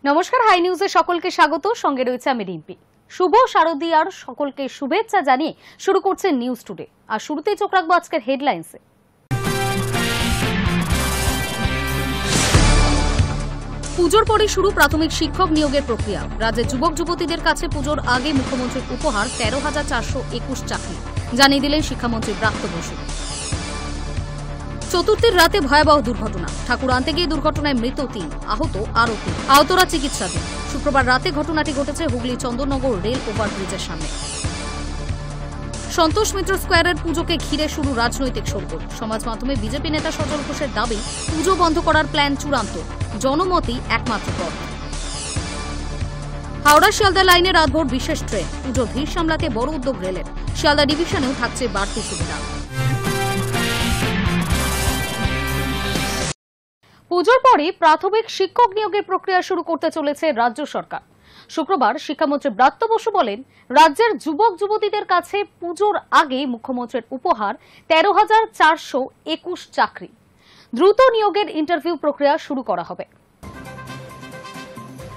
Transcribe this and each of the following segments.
নমস্কার, হাই নিউজে সকলকে স্বাগত। সঙ্গে রয়েছে আমি রিম্পি। শুভ শারদীয়ার সকলকে শুভেচ্ছা জানিয়ে শুরু করছে নিউজ টুডে। আর শুরুতেই চোখ রাখবো আজকের হেডলাইন্সে। পুজোর পরে শুরু প্রাথমিক শিক্ষক নিয়োগের প্রক্রিয়া। রাজ্যের যুবক যুবতীদের কাছে পুজোর আগে মুখ্যমন্ত্রীর উপহার 13,421 চাকরি, জানিয়ে দিলেন শিক্ষামন্ত্রী ব্রাত্য বসু। চতুর্থীর রাতে ভয়াবহ দুর্ঘটনা। ঠাকুর আনতে গিয়ে দুর্ঘটনায় মৃত 3, আহত আরও 3। আহতরা চিকিৎসাধীন। শুক্রবার রাতে ঘটনাটি ঘটেছে হুগলি চন্দননগর রেল ওভারব্রিজের সামনে। সন্তোষ মিত্র স্কোয়ারের পুজোকে ঘিরে শুরু রাজনৈতিক শোরগোল। সমাজ মাধ্যমে বিজেপি নেতা সজল ঘোষের দাবি, পুজো বন্ধ করার প্ল্যান চূড়ান্ত, জনমতই একমাত্র পথ। হাওড়া শিয়ালদা লাইনে রাতভর বিশেষ ট্রেন। পুজোর ভিড় সামলাতে বড় উদ্যোগ রেলের। শিয়ালদা ডিভিশনেও থাকছে বাড়তি সুবিধা। পুজোর পরে প্রাথমিক শিক্ষক নিয়োগের প্রক্রিয়া শুরু করতে চলেছে রাজ্য সরকার। শুক্রবার শিক্ষামন্ত্রী ব্রাত্য বসু বলেন, রাজ্যের যুবক যুবতীদের কাছে পুজোর আগে মুখ্যমন্ত্রীর উপহার 13,421 চাকরি। দ্রুত নিয়োগের ইন্টারভিউ প্রক্রিয়া শুরু করা হবে।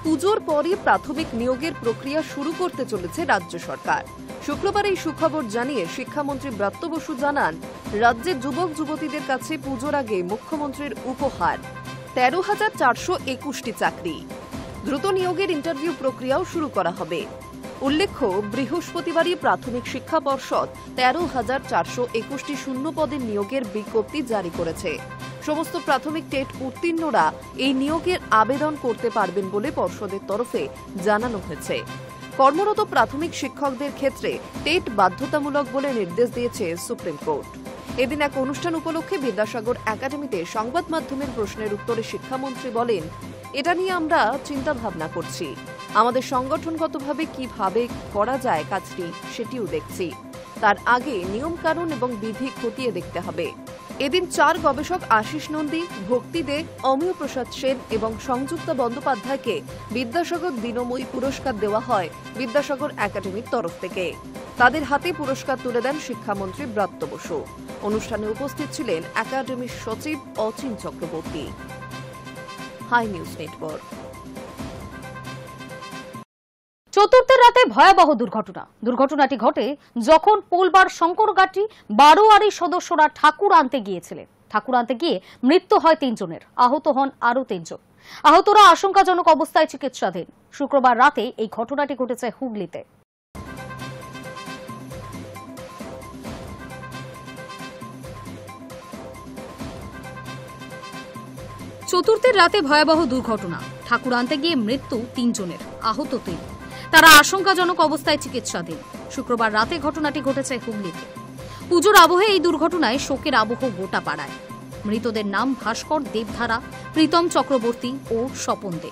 পুজোর পরে প্রাথমিক নিয়োগের প্রক্রিয়া শুরু করতে চলেছে রাজ্য সরকার। শুক্রবার এই সুখবর জানিয়ে শিক্ষামন্ত্রী ব্রাত্য বসু জানান, রাজ্যের যুবক যুবতীদের কাছে পুজোর আগে মুখ্যমন্ত্রীর উপহার 13,421টি চাকরি। দ্রুত নিয়োগের ইন্টারভিউ প্রক্রিয়াও শুরু করা হবে। উল্লেখ্য, বৃহস্পতিবারই প্রাথমিক শিক্ষা পর্ষদ 13,421টি শূন্য পদের নিয়োগের বিজ্ঞপ্তি জারি করেছে। সমস্ত প্রাথমিক টেট উত্তীর্ণরা এই নিয়োগের আবেদন করতে পারবেন বলে পর্ষদের তরফে জানানো হয়েছে। কর্মরত প্রাথমিক শিক্ষকদের ক্ষেত্রে টেট বাধ্যতামূলক বলে নির্দেশ দিয়েছে সুপ্রিম কোর্ট। এদিন এক অনুষ্ঠান উপলক্ষে বিদ্যাসাগর একাডেমিতে সংবাদ মাধ্যমের প্রশ্নের উত্তরে শিক্ষামন্ত্রী বলেন, এটা নিয়ে আমরা চিন্তা ভাবনা করছি। আমাদের সংগঠনগতভাবে কিভাবে করা যায় কাজটি সেটিও দেখছি। তার আগে নিয়মকানুন এবং বিধি খতিয়ে দেখতে হবে। এদিন 4 গবেষক আশিস নন্দী, ভক্তি দে, অমিয় প্রসাদ সেন এবং সংযুক্তা বন্দ্যোপাধ্যায়কে বিদ্যাসাগর দিনময়ী পুরস্কার দেওয়া হয় বিদ্যাসাগর একাডেমির তরফ থেকে। তাদের হাতে পুরস্কার তুলে দেন শিক্ষামন্ত্রী ব্রাত্য বসু। অনুষ্ঠানে উপস্থিত ছিলেন একাডেমির সচিব Achin Chakraborty. High news network. চতুর্থের রাতে ভয়াবহ দুর্ঘটনাটি ঘটে যখন পোলবার শঙ্করঘাটি বারোয়ারি সদস্যরা ঠাকুর আনতে গিয়েছিলেন। ঠাকুর আনতে গিয়ে মৃত্যু হয় 3 জনের, আহত হন আরও 3 জন। আহতরা আশঙ্কাজনক অবস্থায় চিকিৎসাধীন। শুক্রবার রাতে এই ঘটনাটি ঘটেছে হুগলিতে। চতুর্থের রাতে ভয়াবহ দুর্ঘটনা। ঠাকুর আনতে গিয়ে মৃত্যু 3 জনের, আহত 3। তারা আশঙ্কাজনক অবস্থায় চিকিৎসাধীন। শুক্রবার রাতে ঘটনাটি ঘটেছে হুগলিতে। পুজোর আবহে এই দুর্ঘটনায় শোকের আবহ গোটা পাড়ায়। মৃতদের নাম ভাস্কর দেবধারা, প্রীতম চক্রবর্তী ও স্বপন দে।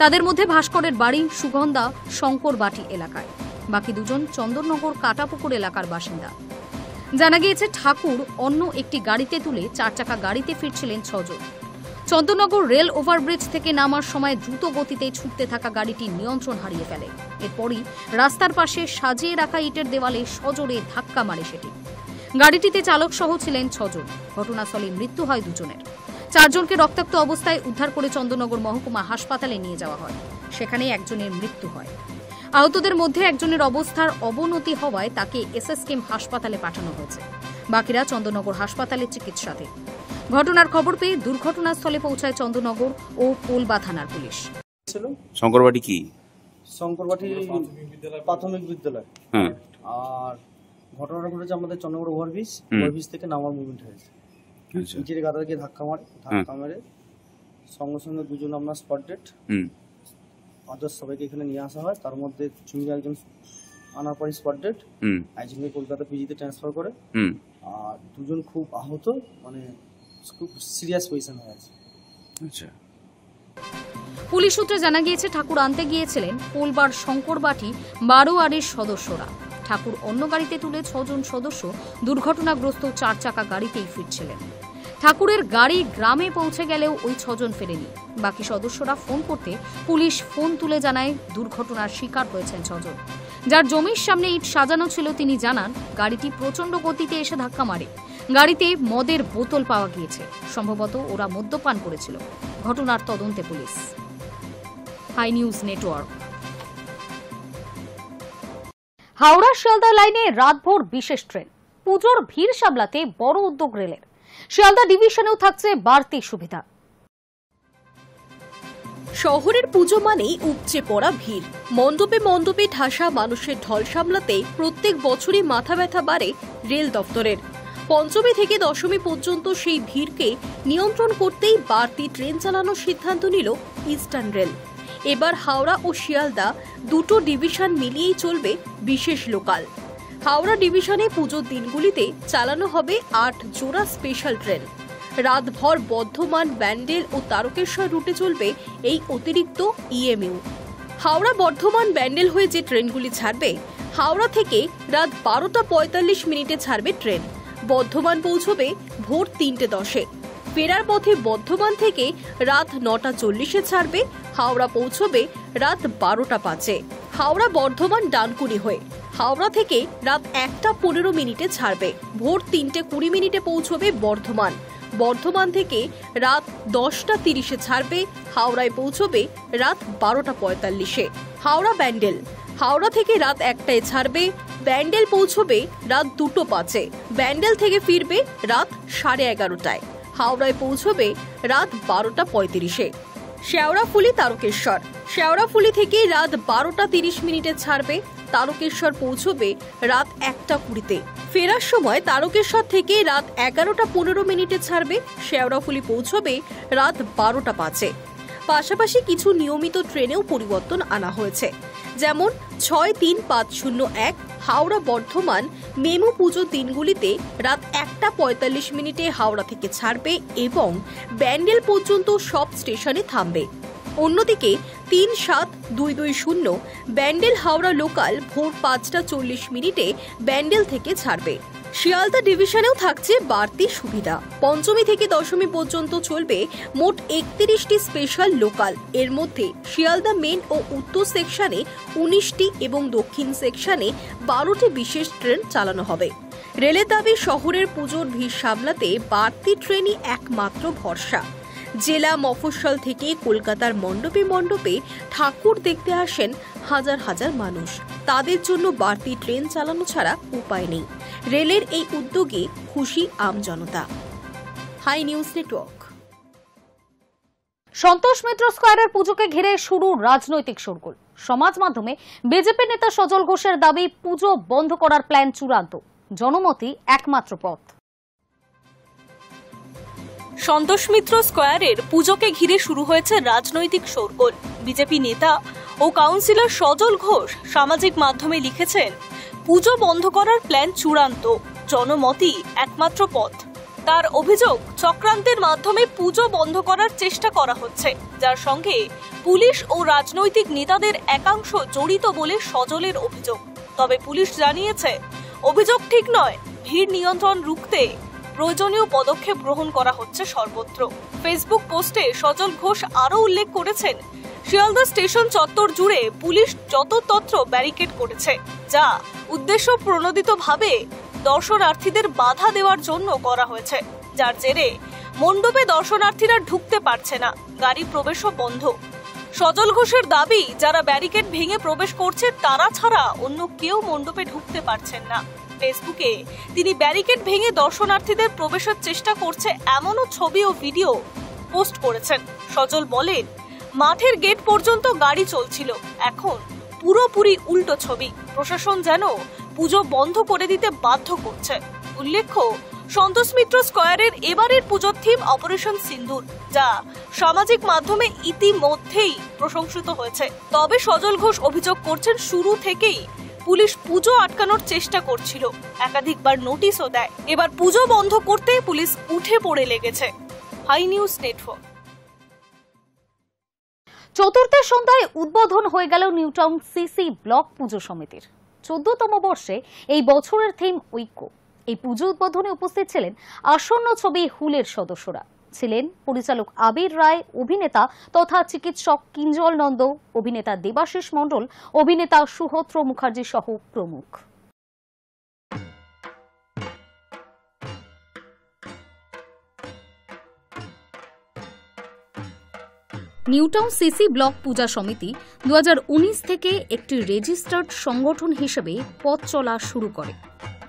তাদের মধ্যে ভাস্করের বাড়ি সুগন্ধা শঙ্করবাটি এলাকায়, বাকি 2 জন চন্দননগর কাটাপুকুর এলাকার বাসিন্দা। জানা গিয়েছে, ঠাকুর অন্য একটি গাড়িতে তুলে 4 চাকা গাড়িতে ফিরছিলেন 6 জন। চন্দননগর রেল ওভারব্রিজ থেকে নামার সময় দ্রুত গতিতে ছুটতে থাকা গাড়িটি নিয়ন্ত্রণ হারিয়ে ফেলে। এরপরই রাস্তার পাশে সাজিয়ে রাখা ইটের দেওয়ালে সজোরে ধাক্কা মারে সেটি। গাড়িটিতে চালক সহ ছিলেন 6 জন। ঘটনাস্থলে মৃত্যু হয় 2 জনের। 4 জনকে রক্তাক্ত অবস্থায় উদ্ধার করে চন্দননগর মহকুমা হাসপাতালে নিয়ে যাওয়া হয়। সেখানে 1 জনের মৃত্যু হয়। আহতদের মধ্যে 1 জনের অবস্থার অবনতি হওয়ায় তাকে এসএসকেএম হাসপাতালে পাঠানো হয়েছে। বাকিরা চন্দননগর হাসপাতালে চিকিৎসাধীন। ঘটনার খবর পেয়ে দুর্ঘটনাস্থলে পৌঁছায় চন্দননগর ও পোলবা থানার পুলিশ। শঙ্করবাটি কি? শঙ্করবাটি প্রাথমিক বিদ্যালয়। আর ঘটনাটা ঘটেছে আমাদের চন্দননগর ওভারব্রিজ থেকে নামার মুভমেন্ট হয়েছে। ইটের গাদাকে ধাক্কা মেরে সঙ্গে সঙ্গে 2 জন আমরা স্পট ডেড। আদার্স সবাইকে এখানে নিয়ে আসা হয়। তার মধ্যে চুমির একজন আনার পরে স্পট ডেড, একজনকে কলকাতা পিজিতে ট্রান্সফার করে। আর 2 জন খুব আহত, মানে খুব সিরিয়াস পজিশন হয়ে আছে। আচ্ছা। পুলিশ সূত্রে জানা গিয়েছে, ঠাকুর আনতে গিয়েছিলেন পোলবার শঙ্করবাটি বারোয়ারির সদস্যরা। ঠাকুর অন্য গাড়িতে তুলে 6 জন সদস্য দুর্ঘটনাগ্রস্ত 4 চাকা গাড়িতেই ফিরছিলেন। ঠাকুরের গাড়ি গ্রামে পৌঁছে গেলেও ওই 6 জন ফেরেনি। বাকি সদস্যরা ফোন করতে পুলিশ ফোন তুলে জানায় দুর্ঘটনার শিকার হয়েছেন 6 জন। যার জমির সামনে ইট সাজানো ছিল তিনি জানান, গাড়িটি প্রচন্ড গতিতে এসে ধাক্কা মারে। গাড়িতে মদের বোতল পাওয়া গিয়েছে, সম্ভবত ওরা মদ্যপান করেছিল। ঘটনার তদন্তে পুলিশ। Hi news Network. Howrah Sealdah লাইনে রাতভর বিশেষ ট্রেন, পুজোর ভিড় সামলাতে বড় উদ্যোগ রেলের। শিয়ালদা ডিভিশনেও থাকছে বাড়তি সুবিধা। শহরের পুজো মানেই উপচে পড়া ভিড়, মণ্ডপে মণ্ডপে ঠাসা মানুষের ঢল সামলাতে প্রত্যেক বছরই মাথা ব্যথা বাড়ে রেল দপ্তরের। পঞ্চমী থেকে দশমী পর্যন্ত সেই ভিড়কে নিয়ন্ত্রণ করতেই বাড়তি ট্রেন চালানোর সিদ্ধান্ত নিল ইস্টার্ন রেল। এবার হাওড়া ও শিয়ালদা দুটো ডিভিশন মিলিয়েই চলবে বিশেষ লোকাল। হাওড়া ডিভিশনে পুজোর দিনগুলিতে চালানো হবে 8 জোড়া স্পেশাল ট্রেন। রাতভর বর্ধমান, ব্যান্ডেল ও তারকেশ্বর রুটে চলবে এই অতিরিক্ত ইএমইউ। হাওড়া বর্ধমান ব্যান্ডেল হয়ে যে ট্রেনগুলি ছাড়বে, হাওড়া থেকে রাত 12:45 ছাড়বে ট্রেন। বর্ধমান পৌঁছবে ভোর 3:10। ফেরার পথে বর্ধমান থেকে রাত 9:40 ছাড়বে, হাওড়া পৌঁছবে রাত 12:05। হাওড়া বর্ধমান ডানকুনি হয়ে হাওড়া থেকে রাত 1:15 ছাড়বে, ভোর 3:20 পৌঁছবে বর্ধমান। বর্ধমান থেকে রাত 10:30 ছাড়বে, হাওড়ায় পৌঁছবে রাত 12:45। হাওড়া ব্যান্ডেল হাওড়া থেকে রাত 1টায় ছাড়বে, ব্যান্ডেল পৌঁছবে রাত 2:05। ব্যান্ডেল থেকে ফিরবে রাত 11:30টায়, হাওড়ায় পৌঁছবে রাত 12:35। শেওড়াফুলি তারকেশ্বর শেওড়াফুলি থেকে রাত 12:30 ছাড়বে, তারকেশ্বর পৌঁছবে রাত 1:20-তে। ফেরার সময় তারকেশ্বর থেকে রাত 11:15 ছাড়বে, শেওড়াফুলি পৌঁছবে রাত 12:05। পাশাপাশি কিছু নিয়মিত ট্রেনেও পরিবর্তন আনা হয়েছে, যেমন 63501 হাওড়া বর্ধমান মেমু পুজোর দিনগুলিতে রাত 1:45 হাওড়া থেকে ছাড়বে এবং ব্যান্ডেল পর্যন্ত সব স্টেশনে থামবে। অন্যদিকে 37220 ব্যান্ডেল হাওড়া লোকাল ভোর 5:40 ব্যান্ডেল থেকে ছাড়বে। শিয়ালদা ডিভিশনেও থাকছে বাড়তি সুবিধা। পঞ্চমী থেকে দশমী পর্যন্ত চলবে মোট 31টি স্পেশাল লোকাল। এর মধ্যে শিয়ালদা মেন ও উত্তর সেকশনে 19টি এবং দক্ষিণ সেকশনে 12টি বিশেষ ট্রেন চালানো হবে। রেলের দাবি, শহরের পুজোর ভিড় সামলাতে বাড়তি ট্রেনই একমাত্র ভরসা। জেলা মফস্বল থেকে কলকাতার মণ্ডপে মণ্ডপে ঠাকুর দেখতে আসেন হাজার হাজার মানুষ। তাদের জন্য বাড়তি ট্রেন চালানো ছাড়া উপায় নেই। রেলের এই উদ্যোগে খুশি আমজনতা। High news network. Santosh Mitra স্কয়ারের পুজোকে ঘিরে শুরু রাজনৈতিক শোরগোল। সমাজ মাধ্যমে বিজেপি নেতা সজল ঘোষের দাবি, পুজো বন্ধ করার প্ল্যান চূড়ান্ত, জনমতই একমাত্র পথ। সন্তোষ মিত্র স্কয়ারের পুজোকে ঘিরে শুরু হয়েছে রাজনৈতিক শোরগোল। বিজেপি নেতা ও কাউন্সিলর সজল ঘোষ সামাজিক মাধ্যমে লিখেছেন, পুজো বন্ধ করার প্ল্যান চূড়ান্ত, জনমতই একমাত্র পথ। তার অভিযোগ, চক্রান্তের মাধ্যমে পুজো বন্ধ করার চেষ্টা করা হচ্ছে, যার সঙ্গে পুলিশ ও রাজনৈতিক নেতাদের একাংশ জড়িত বলে সজলের অভিযোগ। তবে পুলিশ জানিয়েছে, অভিযোগ ঠিক নয়, ভিড় নিয়ন্ত্রণ রুখতে প্রয়োজনীয় পদক্ষেপ গ্রহণ করা হচ্ছে সর্বত্র। ফেসবুক পোস্টে সজল ঘোষ আরও উল্লেখ করেছেন, শিয়ালদা স্টেশন চত্বর জুড়ে পুলিশ যত্রতত্র ব্যারিকেড করেছে, যা উদ্দেশ্য প্রণোদিতভাবে দর্শনার্থীদের বাধা দেওয়ার জন্য করা হয়েছে, যার জেরে মণ্ডপে দর্শনার্থীরা ঢুকতে পারছে না, গাড়ি প্রবেশও বন্ধ। সজল ঘোষের দাবি, যারা ব্যারিকেড ভেঙে প্রবেশ করছে তারা ছাড়া অন্য কেউ মণ্ডপে ঢুকতে পারছেন না। ফেসবুকে তিনি ব্যারিকেড ভেঙে দর্শনার্থীদের প্রবেশের চেষ্টা করছে এমনও ছবি ও ভিডিও পোস্ট করেছেন। সজল বলেন, মাঠের গেট পর্যন্ত গাড়ি চলছিল, এখন পুরোপুরি উল্টো ছবি। প্রশাসন যেন পুজো বন্ধ করে দিতে বাধ্য করছে। উল্লেখ্য, সন্তোষ মিত্র স্কয়ারের এবারের পুজোর থিম অপারেশন সিন্দুর, যা সামাজিক মাধ্যমে ইতিমধ্যেই প্রশংসিত হয়েছে। তবে সজল ঘোষ অভিযোগ করছেন, শুরু থেকেই পুলিশ পুজো আটকানোর চেষ্টা করছিল, একাধিকবার নোটিশও দেয়। এবার পুজো বন্ধ করতে পুলিশ উঠে পড়ে লেগেছে। High news network. চতুর্থের সন্ধ্যায় উদ্বোধন হয়ে গেল নিউটাউন সিসি ব্লক পুজো সমিতির 14তম বর্ষে এই বছরের থিম ঐক্য। এই পুজো উদ্বোধনে উপস্থিত ছিলেন আসন্ন ছবি হুলের সদস্যরা, ছিলেন পরিচালক আবির রায়, অভিনেতা তথা চিকিৎসক কিঞ্জল নন্দ, অভিনেতা দেবাশিস মণ্ডল, অভিনেতা সুহত্র মুখার্জি সহ প্রমুখ। নিউটাউন সিসি ব্লক পূজা সমিতি 2019 থেকে একটি রেজিস্টার্ড সংগঠন হিসেবে পথ চলা শুরু করে।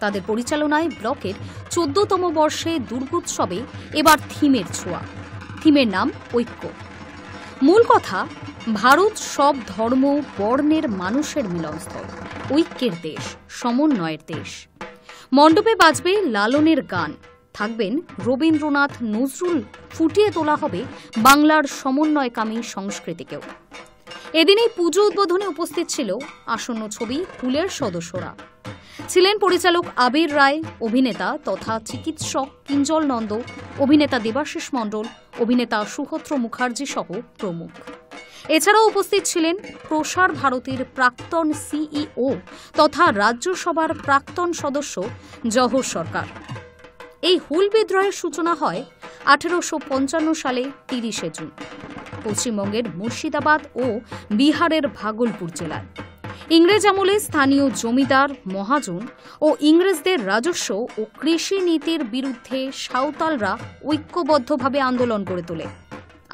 তাদের পরিচালনায় ব্লকের 14তম বর্ষে দুর্গোৎসবে এবার থিমের ছোঁয়া। থিমের নাম ঐক্য। মূল কথা, ভারত সব ধর্ম বর্ণের মানুষের মিলনস্থল, ঐক্যের দেশ, সমন্বয়ের দেশ। মণ্ডপে বাজবে লালনের গান, থাকবেন রবীন্দ্রনাথ, নজরুল, ফুটিয়ে তোলা হবে বাংলার সমন্বয়কামী সংস্কৃতিকেও। এদিনেই পুজো উদ্বোধনে উপস্থিত ছিল আসন্ন ছবি হুলের সদস্যরা। ছিলেন পরিচালক আবির রায়, অভিনেতা তথা চিকিৎসক কিঞ্জল নন্দ, অভিনেতা দেবাশিস মণ্ডল, অভিনেতা সুহত্র মুখার্জি সহ প্রমুখ। এছাড়াও উপস্থিত ছিলেন প্রসার ভারতীর প্রাক্তন সিইও তথা রাজ্যসভার প্রাক্তন সদস্য জহর সরকার। এই হুল বিদ্রোহের সূচনা হয় 1855 সালে 30শে জুন পশ্চিমবঙ্গের মুর্শিদাবাদ ও বিহারের ভাগলপুর জেলায়। ইংরেজ আমলে স্থানীয় জমিদার, মহাজন ও ইংরেজদের রাজস্ব ও কৃষি নীতির বিরুদ্ধে সাঁওতালরা ঐক্যবদ্ধভাবে আন্দোলন গড়ে তোলে।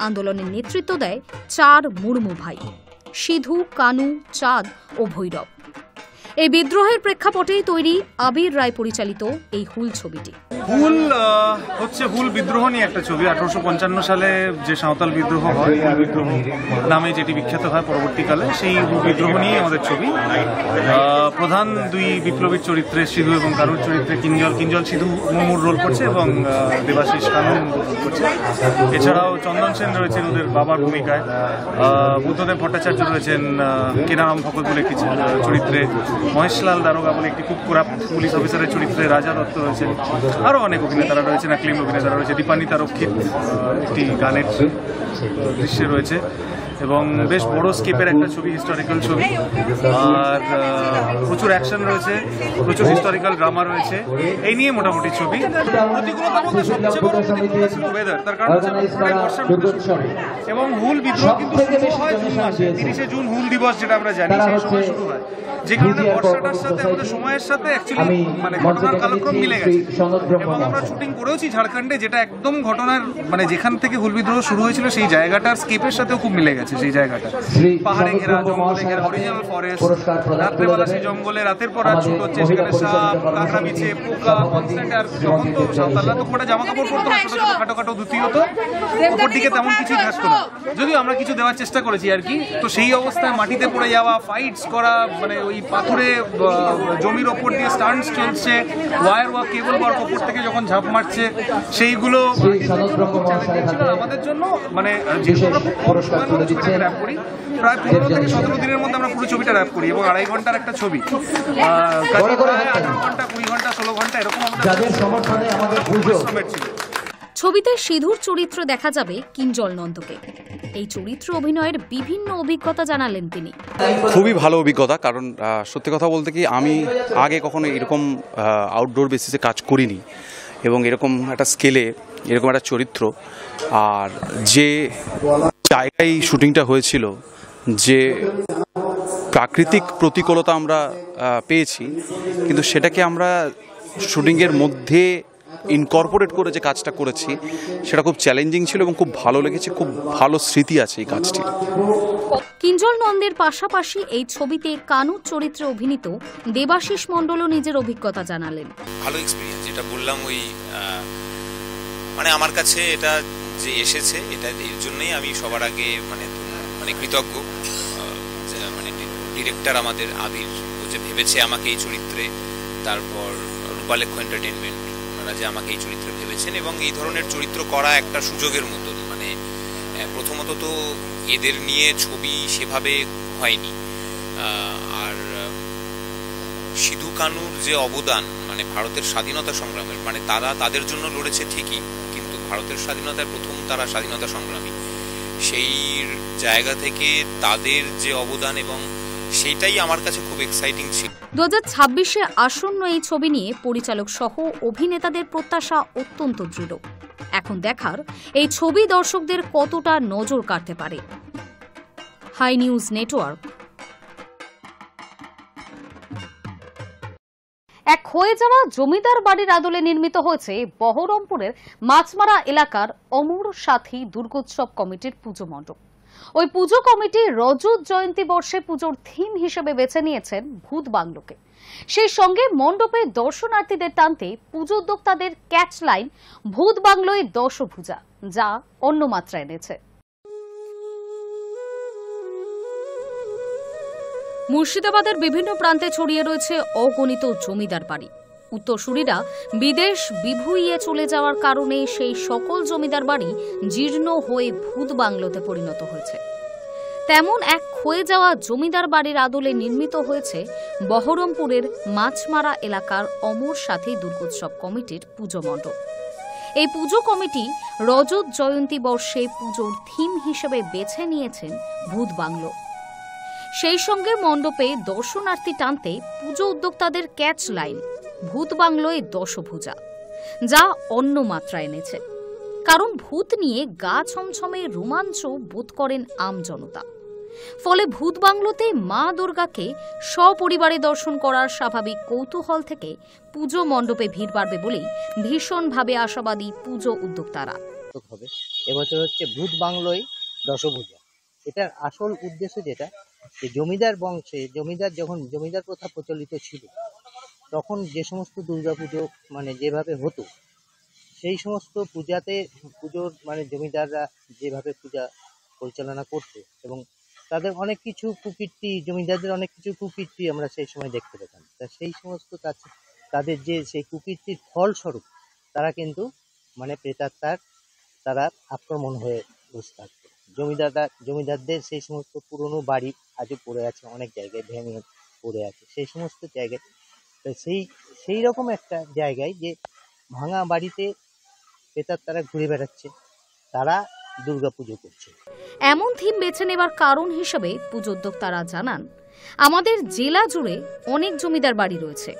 আন্দোলনের নেতৃত্ব দেয় 4 মুর্মু ভাই, সিধু, কানু, চাঁদ ও ভৈরব। এই বিদ্রোহের প্রেক্ষাপটেই তৈরি আবির রায় পরিচালিত এই হুল ছবিটি। হুল হচ্ছে হুল বিদ্রোহ নিয়ে একটা ছবি। 1855 সালে যে সাঁওতাল বিদ্রোহ হয়, হুল বিদ্রোহ নামে যেটি বিখ্যাত হয় পরবর্তীকালে, সেই হুল বিদ্রোহ নিয়ে আমাদের ছবি। প্রধান 2 বিপ্লবীর চরিত্রে, সিধু এবং কানুর চরিত্রে কিঞ্জল সিধু মুর্মুর রোল করছে এবং দেবাশিস কানু রোল করছে। এছাড়াও চন্দন সেন রয়েছেন ওদের বাবার ভূমিকায়, বুদ্ধদেব ভট্টাচার্য রয়েছেন কেনারাম ভকত বলে একটি চরিত্রে, মহেশলাল দারোগা বলে একটি খুব করাপ্ট পুলিশ অফিসারের চরিত্রে রাজা দত্ত রয়েছেন, আরও অনেক অভিনেতারা রয়েছেন, অ্যাক্লেম অভিনেতারা রয়েছে, দীপান্বিতা রক্ষিত একটি গানের দৃশ্যে রয়েছে এবং বেশ বড় স্কেপের একটা ছবি, হিস্টোরিক্যাল ছবি। আর প্রচুর অ্যাকশন রয়েছে, প্রচুর হিস্টোরিক্যাল ড্রামা রয়েছে। এই নিয়ে মোটামুটি ছবি। প্রতিকূলতার মধ্যে সবচেয়ে বড় প্রতিকূলতা ছিল ওয়েদার, তার কারণ হচ্ছে বর্ষার মধ্যে এবং হুল বিদ্রোহ কিন্তু শুরু হয় জুন মাসে। 30শে জুন হুল দিবস যেটা আমরা জানি, সেই সময় শুরু হয়, যে কারণে বর্ষাটার সাথে আমাদের সময়ের সাথে অ্যাকচুয়ালি মানে ঘটনার কালক্রম মিলে গেছে। এবং আমরা শুটিং করেওছি ঝাড়খণ্ডে, যেটা একদম ঘটনার মানে যেখান থেকে হুল বিদ্রোহ শুরু হয়েছিল সেই জায়গাটার স্কেপের সাথেও খুব মিলে গেছে। সেই জায়গাটা পাহাড়ে ঘেরা, জঙ্গলে ঘেরা, অরিজিনাল ফরেস্ট, রাত্রেবেলা সেই জঙ্গলে রাতের পর রাত শুট হচ্ছে, সেখানে সাপ, কাঁকড়া বিছে, পোকা কনস্ট্যান্ট। আর যখন তো সাঁওতালরা তো কটা জামা কাপড় পরতো না, ছোট ছোট খাটো খাটো ধুতি হতো, উপর দিকে তেমন কিছুই থাকতো না, যদিও আমরা কিছু দেওয়ার চেষ্টা করেছি আর কি। তো সেই অবস্থায় মাটিতে পড়ে যাওয়া, ফাইটস করা, মানে ওই পাথরে জমির ওপর দিয়ে স্টান্টস চলছে, ওয়ার ওয়ার কেবল ওয়ার্ক ওপর থেকে যখন ঝাঁপ মারছে, সেইগুলো আমাদের জন্য মানে যেহেতু আমরা খুব সময়ের মধ্যে ছবিটাকে র্যাপ করি, প্রায় 15 থেকে 17 দিনের মধ্যে আমরা পুরো ছবিটা র্যাপ করি এবং 2.5 ঘন্টার একটা ছবি, প্রায় 18 ঘন্টা, 20 ঘন্টা, 16 ঘন্টা এরকম আমাদের ছিল। ছবিতে সিধুর চরিত্র দেখা যাবে কিঞ্জল নন্দকে। এই চরিত্র অভিনয়ের বিভিন্ন অভিজ্ঞতা জানালেন তিনি। খুবই ভালো অভিজ্ঞতা, কারণ সত্যি কথা বলতে কি আমি আগে কখনো এরকম আউটডোর বেসিসে কাজ করিনি এবং এরকম একটা স্কেলে এরকম একটা চরিত্র, আর যে জায়গায় শুটিংটা হয়েছিল, যে প্রাকৃতিক প্রতিকূলতা আমরা পেয়েছি, কিন্তু সেটাকে আমরা শুটিংয়ের মধ্যে ইনকর্পোরেট করে যে কাজটা করেছি সেটা খুব চ্যালেঞ্জিং ছিল এবং খুব ভালো লেগেছে, খুব ভালো স্মৃতি আছে এই কাজটি। কিঞ্জল নন্দের পাশাপাশি এই ছবিতে কানুর চরিত্রে অভিনীত দেবাশিস মণ্ডলও নিজের অভিজ্ঞতা জানালেন। ভালো এক্সপিরিয়েন্স, যেটা বললাম, ওই মানে আমার কাছে এটা যে এসেছে, এটা এর জন্যই আমি সবার আগে মানে কৃতজ্ঞ। মানে ডিরেক্টর আমাদের আবির, ও যে ভেবেছে আমাকে এই চরিত্রে, তারপর রূপালেখ্য এন্টারটেনমেন্ট, ওনারা যে আমাকে এই চরিত্রে ভেবেছেন এবং এই ধরনের চরিত্র করা একটা সুযোগের মতন। মানে প্রথমত তো এদের নিয়ে ছবি সেভাবে হয়নি, আর সিধু কানুর যে অবদান, মানে ভারতের স্বাধীনতা সংগ্রামের, মানে তাদের জন্য লড়েছে ঠিকই, কিন্তু ভারতের স্বাধীনতায় প্রথম তারা স্বাধীনতা সংগ্রামী, সেই জায়গা থেকে তাদের যে অবদান এবং সেইটাই আমার কাছে খুব এক্সাইটিং ছিল। 2026-এ আসন্ন এই ছবি নিয়ে পরিচালক সহ অভিনেতাদের প্রত্যাশা অত্যন্ত দৃঢ়। এখন দেখার এই ছবি দর্শকদের কতটা নজর কাড়তে পারে। Hi news Network. এক হয়ে যাওয়া জমিদার বাড়ির আদলে নির্মিত হয়েছে বহরমপুরের মাছমারা এলাকার অমর সাথী দুর্গোৎসব কমিটির পুজো মণ্ডপ। ওই পুজো কমিটি রজত জয়ন্তী বর্ষে পুজোর থিম হিসেবে বেছে নিয়েছেন ভূত বাংলোকে। সেই সঙ্গে মণ্ডপে দর্শনার্থীদের টানতে পুজো উদ্যোক্তাদের ক্যাচ লাইন ভূত বাংলোয় দশভুজা, যা অন্য মাত্রা এনেছে। মুর্শিদাবাদের বিভিন্ন প্রান্তে ছড়িয়ে রয়েছে অগণিত জমিদার বাড়ি। উত্তরসূরিরা বিদেশ বিভুঁইয়ে চলে যাওয়ার কারণে সেই সকল জমিদার বাড়ি জীর্ণ হয়ে ভূত বাংলোতে পরিণত হয়েছে। তেমন এক ক্ষয়ে যাওয়া জমিদার বাড়ির আদলে নির্মিত হয়েছে বহরমপুরের মাছমারা এলাকার অমর সাথী দুর্গোৎসব কমিটির পুজো মণ্ডপ। এই পুজো কমিটি রজত জয়ন্তী বর্ষে পুজোর থিম হিসেবে বেছে নিয়েছেন ভূত বাংলো। সেই সঙ্গে মণ্ডপে দর্শনার্থী টানতে পুজো উদ্যোক্তাদের ক্যাচ লাইন ভূত বাংলোয় দশভুজা, যা অন্য মাত্রা এনেছে। কারণ ভূত নিয়ে গা ছমছমে রোমাঞ্চ বোধ করেন আমজনতা। ফলে ভূত বাংলোতে মা দুর্গাকে সপরিবারে দর্শন করার স্বাভাবিক কৌতূহল থেকে পুজো মণ্ডপে ভিড় বাড়বে বলেই ভীষণভাবে আশাবাদী পুজো উদ্যোক্তারা। এবছর হচ্ছে ভূত বাংলোয় দশভুজা। এটার আসল উদ্দেশ্য যেটা, যে জমিদার বংশে যখন জমিদার প্রথা প্রচলিত ছিল, তখন যে সমস্ত দুর্গাপুজো যেভাবে হতো, সেই সমস্ত পুজোর জমিদাররা যেভাবে পূজা পরিচালনা করতো এবং তাদের অনেক কিছু কুকীর্তি, জমিদারদের অনেক কিছু কুকীর্তি আমরা সেই সময় দেখতে পেতাম। তা সেই সমস্ত তাদের যে সেই কুকীর্তির ফলস্বরূপ তারা কিন্তু প্রেতাত্মার তারা আক্রমণ হয়ে বসে থাকতো। জমিদারদের সেই সমস্ত পুরনো বাড়ি আজও পড়ে আছে, অনেক জায়গায় ভেঙে পড়ে আছে। সেই সমস্ত জায়গায় সেই রকম একটা জায়গায় যে ভাঙা বাড়িতে প্রেতাত্মারা ঘুরে বেড়াচ্ছে, তারা দুর্গাপুজো করছে। এমন থিম বেছে নেবার কারণ হিসেবে পুজো উদ্যোক্তারা জানান, আমাদের জেলা জুড়ে অনেক জমিদার বাড়ি রয়েছে,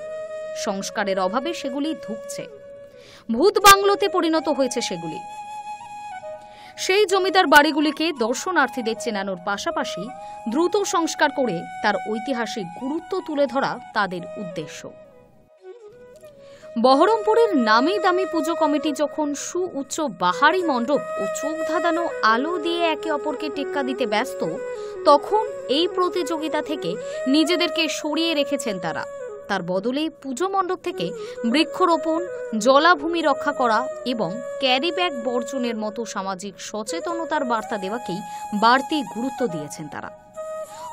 সংস্কারের অভাবে সেগুলি ধুঁকছে, ভূত বাংলোতে পরিণত হয়েছে সেগুলি। সেই জমিদার বাড়িগুলিকে দর্শনার্থীদের চেনানোর পাশাপাশি দ্রুত সংস্কার করে তার ঐতিহাসিক গুরুত্ব তুলে ধরা তাদের উদ্দেশ্য। বহরমপুরের নামি দামি পুজো কমিটি যখন সুউচ্চ বাহারি মণ্ডপ ও চোখ ধাঁধানো আলো দিয়ে একে অপরকে টেক্কা দিতে ব্যস্ত, তখন এই প্রতিযোগিতা থেকে নিজেদেরকে সরিয়ে রেখেছেন তারা। তার বদলে পুজো মণ্ডপ থেকে বৃক্ষরোপণ, জলাভূমি রক্ষা করা এবং ক্যারি ব্যাগ বর্জনের মতো সামাজিক সচেতনতার বার্তা দেওয়াকেই বাড়তি গুরুত্ব দিয়েছেন তারা।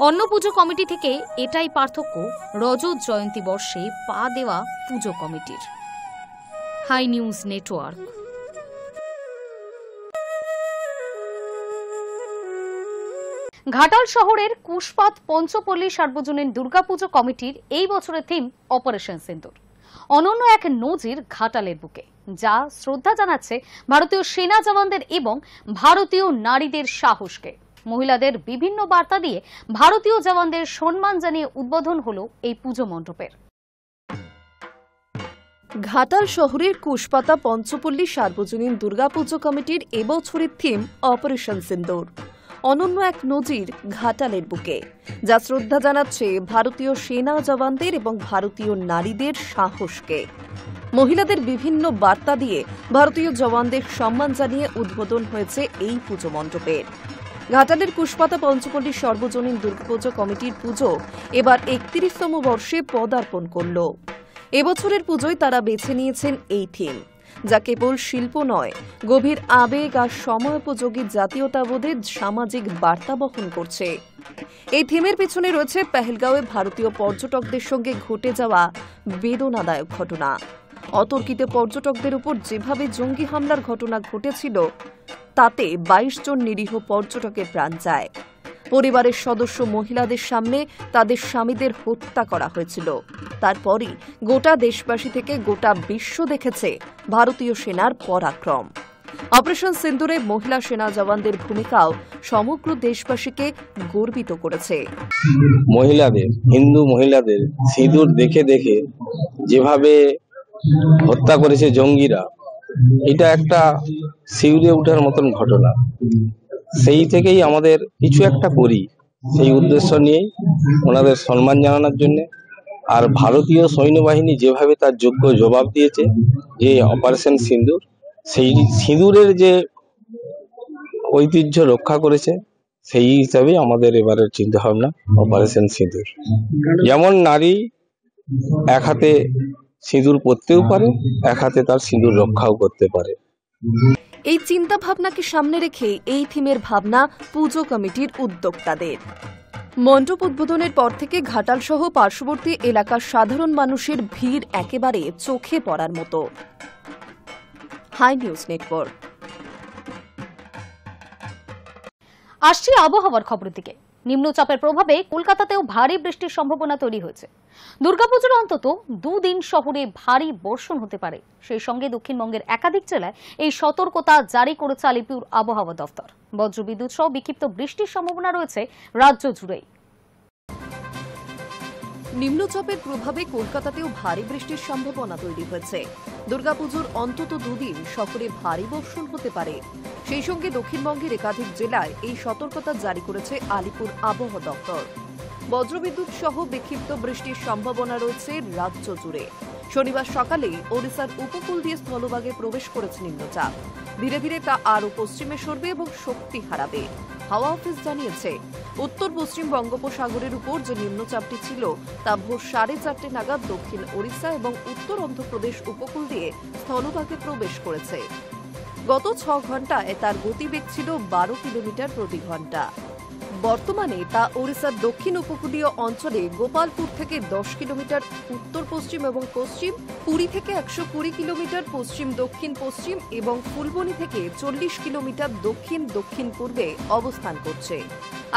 অন্য পুজো কমিটি থেকে এটাই পার্থক্য রজত জয়ন্তী বর্ষে পা দেওয়া পুজো কমিটির। High news network. ঘাটাল শহরের কুশপাত পঞ্চপল্লী সার্বজনীন দুর্গাপুজো কমিটির এই বছরের থিম অপারেশন সিন্দুর। অনন্য এক নজির ঘাটালের বুকে, যা শ্রদ্ধা জানাচ্ছে ভারতীয় সেনা জওয়ানদের এবং ভারতীয় নারীদের সাহসকে। মহিলাদের বিভিন্ন বার্তা দিয়ে ভারতীয় জওয়ানদের সম্মান জানিয়ে উদ্বোধন হলো এই পুজো মণ্ডপের। ঘাটাল শহরের কুশপাতা পঞ্চপল্লী সার্বজনীন দুর্গাপুজো কমিটির এবছরের থিম অপারেশন সিন্দুর। অনন্য এক নজির ঘাটালের বুকে, যা শ্রদ্ধা জানাচ্ছে ভারতীয় সেনা জওয়ানদের এবং ভারতীয় নারীদের সাহসকে। মহিলাদের বিভিন্ন বার্তা দিয়ে ভারতীয় জওয়ানদের সম্মান জানিয়ে উদ্বোধন হয়েছে এই পুজো মণ্ডপের। ঘাটালের কুশপাতা পঞ্চপল্লী সর্বজনীন দুর্গাপুজো কমিটির পুজো এবার ৩১তম বর্ষে পদার্পণ করল। এবছরের পুজোয় তারা বেছে নিয়েছেন এই থিম, যা কেবল শিল্প নয়, গভীর আবেগ আর সময়োপযোগী জাতীয়তাবোধের সামাজিক বার্তা বহন করছে। এই থিমের পেছনে রয়েছে পেহেলগাঁওয়ে ভারতীয় পর্যটকদের সঙ্গে ঘটে যাওয়া বেদনাদায়ক ঘটনা। অতর্কিত পর্যটকদের উপর যেভাবে জঙ্গি হামলার ঘটনা ঘটেছিল, তাতে ২২ জন নিরীহ পর্যটকের প্রাণ যায়। পরিবারের সদস্য মহিলাদের সামনে তাদের স্বামীদের হত্যা করা হয়েছিল। তারপরই গোটা দেশবাসী থেকে গোটা বিশ্ব দেখেছে ভারতীয় সেনার পরাক্রম। অপারেশন সিন্দুরে মহিলা সেনা জওয়ানদের ভূমিকাও সমগ্র দেশবাসীকে গর্বিত করেছে। মহিলাদের, হিন্দু মহিলাদের সিঁদুর দেখে দেখে যেভাবে হত্যা করেছে জঙ্গিরা, এটা একটা শিউরে ওঠার মতন ঘটনা। সেই থেকেই আমাদের কিছু একটা করি, সেই উদ্দেশ্য নিয়েই ওনাদের সম্মান জানানোর জন্য। আর ভারতীয় সৈন্যবাহিনী যেভাবে তার যোগ্য জবাব দিয়েছে, যে অপারেশন সিঁদুর, সেই সিঁদুরের যে ঐতিহ্য রক্ষা করেছে, সেই হিসাবে আমাদের এবারের চিন্তা ভাবনা অপারেশন সিঁদুর। যেমন নারী এক হাতে সিঁদুর পরতেও পারে, এক হাতে তার সিঁদুর রক্ষাও করতে পারে। এই চিন্তা ভাবনাকে সামনে রেখে এই থিমের ভাবনা পুজো কমিটির উদ্যোক্তাদের। মণ্ডপ উদ্বোধনের পর থেকে ঘাটাল সহ পার্শ্ববর্তী এলাকার সাধারণ মানুষের ভিড় একেবারে চোখে পড়ার মতো। Hi news Network. আসছি আবহাওয়ার খবরের দিকে। নিম্নচাপের প্রভাবে কলকাতাতেও ভারী বৃষ্টির সম্ভাবনা তৈরি হয়েছে। দুর্গাপুজোর অন্তত দুদিন শহরে ভারী বর্ষণ হতে পারে। সেই সঙ্গে দক্ষিণবঙ্গের একাধিক জেলায় এই সতর্কতা জারি করেছে আলিপুর আবহাওয়া দফতর। বজ্রবিদ্যুৎ সহ বিক্ষিপ্ত বৃষ্টির সম্ভাবনা রয়েছে রাজ্য জুড়েই। নিম্নচাপের প্রভাবে কলকাতাতেও ভারী বৃষ্টির সম্ভাবনা তৈরি হয়েছে। দুর্গাপুজোর অন্তত দুদিন শহরে ভারী বর্ষণ হতে পারে। সেই সঙ্গে দক্ষিণবঙ্গের একাধিক জেলায় এই সতর্কতা জারি করেছে আলিপুর আবহাওয়া দপ্তর। বজ্রবিদ্যুৎ সহ বিক্ষিপ্ত বৃষ্টির সম্ভাবনা রয়েছে রাজ্য জুড়ে। শনিবার সকালে ওড়িশার উপকূল দিয়ে স্থলভাগে প্রবেশ করেছে নিম্নচাপ। ধীরে ধীরে তা আরও পশ্চিমে সরবে এবং শক্তি হারাবে। হাওয়া অফিস জানিয়েছে, উত্তর পশ্চিম বঙ্গোপসাগরের উপর যে নিম্নচাপটি ছিল তা ভোর 4:30 নাগাদ দক্ষিণ ওড়িশা এবং উত্তর অন্ধ্রপ্রদেশ উপকূল দিয়ে স্থলভাগে প্রবেশ করেছে। গত 6 ঘন্টায় তার গতিবেগ ছিল 12 কিলোমিটার প্রতি ঘন্টা। বর্তমানে তা ওড়িশার দক্ষিণ উপকূলীয় অঞ্চলে গোপালপুর থেকে 10 কিলোমিটার উত্তর পশ্চিম এবং পশ্চিম, পুরী থেকে 120 কিলোমিটার পশ্চিম দক্ষিণ পশ্চিম এবং ফুলবনি থেকে 40 কিলোমিটার দক্ষিণ দক্ষিণ পূর্বে অবস্থান করছে।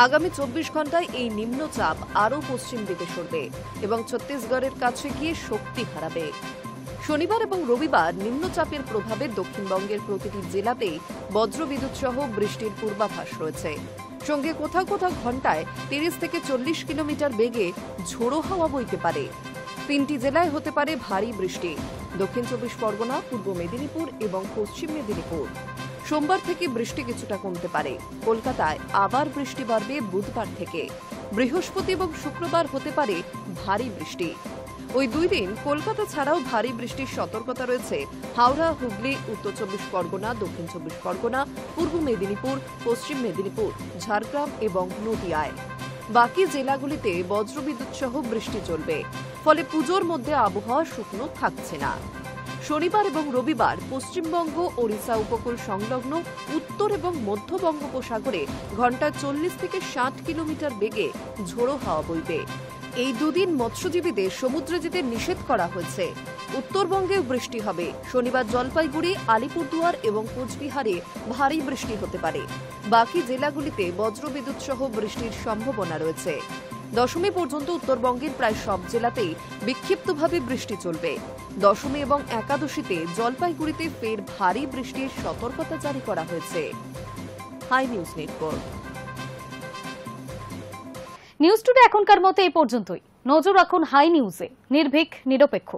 আগামী 24 ঘন্টায় এই নিম্নচাপ আরও পশ্চিম দিকে সরবে এবং ছত্তিশগড়ের কাছে গিয়ে শক্তি হারাবে। শনিবার এবং রবিবার নিম্নচাপের প্রভাবে দক্ষিণবঙ্গের প্রতিটি জেলাতেই বজ্রবিদ্যুৎ সহ বৃষ্টির পূর্বাভাস রয়েছে। সঙ্গে কোথাও কোথাও ঘন্টায় 30 থেকে 40 কিলোমিটার বেগে ঝোড়ো হাওয়া বইতে পারে। 3টি জেলায় হতে পারে ভারী বৃষ্টি: দক্ষিণ 24 পরগনা, পূর্ব মেদিনীপুর এবং পশ্চিম মেদিনীপুর। সোমবার থেকে বৃষ্টি কিছুটা কমতে পারে। কলকাতায় আবার বৃষ্টি বাড়বে বুধবার থেকে। বৃহস্পতি এবং শুক্রবার হতে পারে ভারী বৃষ্টি। ওই 2 দিন কলকাতা ছাড়াও ভারী বৃষ্টির সতর্কতা রয়েছে হাওড়া, হুগলি, উত্তর 24 পরগনা, দক্ষিণ 24 পরগনা, পূর্ব মেদিনীপুর, পশ্চিম মেদিনীপুর, ঝাড়গ্রাম এবং নদিয়ায়। বাকি জেলাগুলিতে বজ্রবিদ্যুৎ সহ বৃষ্টি চলবে। ফলে পুজোর মধ্যে আবহাওয়া শুকনো থাকছে না। শনিবার এবং রবিবার পশ্চিমবঙ্গ, ওড়িশা উপকূল সংলগ্ন উত্তর এবং মধ্য বঙ্গোপসাগরে ঘন্টায় 40 থেকে 60 কিলোমিটার বেগে ঝোড়ো হাওয়া বইবে। এই 2 দিন মৎস্যজীবীদের সমুদ্রে যেতে নিষেধ করা হয়েছে। উত্তরবঙ্গেও বৃষ্টি হবে। শনিবার জলপাইগুড়ি, আলিপুরদুয়ার এবং কোচবিহারে ভারী বৃষ্টি হতে পারে। বাকি জেলাগুলিতে বজ্রবিদ্যুৎ সহ বৃষ্টির সম্ভাবনা রয়েছে। দশমী পর্যন্ত উত্তরবঙ্গের প্রায় সব জেলাতেই বিক্ষিপ্তভাবে বৃষ্টি চলবে। দশমী এবং একাদশীতে জলপাইগুড়িতে ফের ভারী বৃষ্টির সতর্কতা জারি করা হয়েছে। Hi news Network. News Today এখনকার মতো এই পর্যন্তই। নজর রাখুন হাই নিউজে, নির্ভীক, নিরপেক্ষ।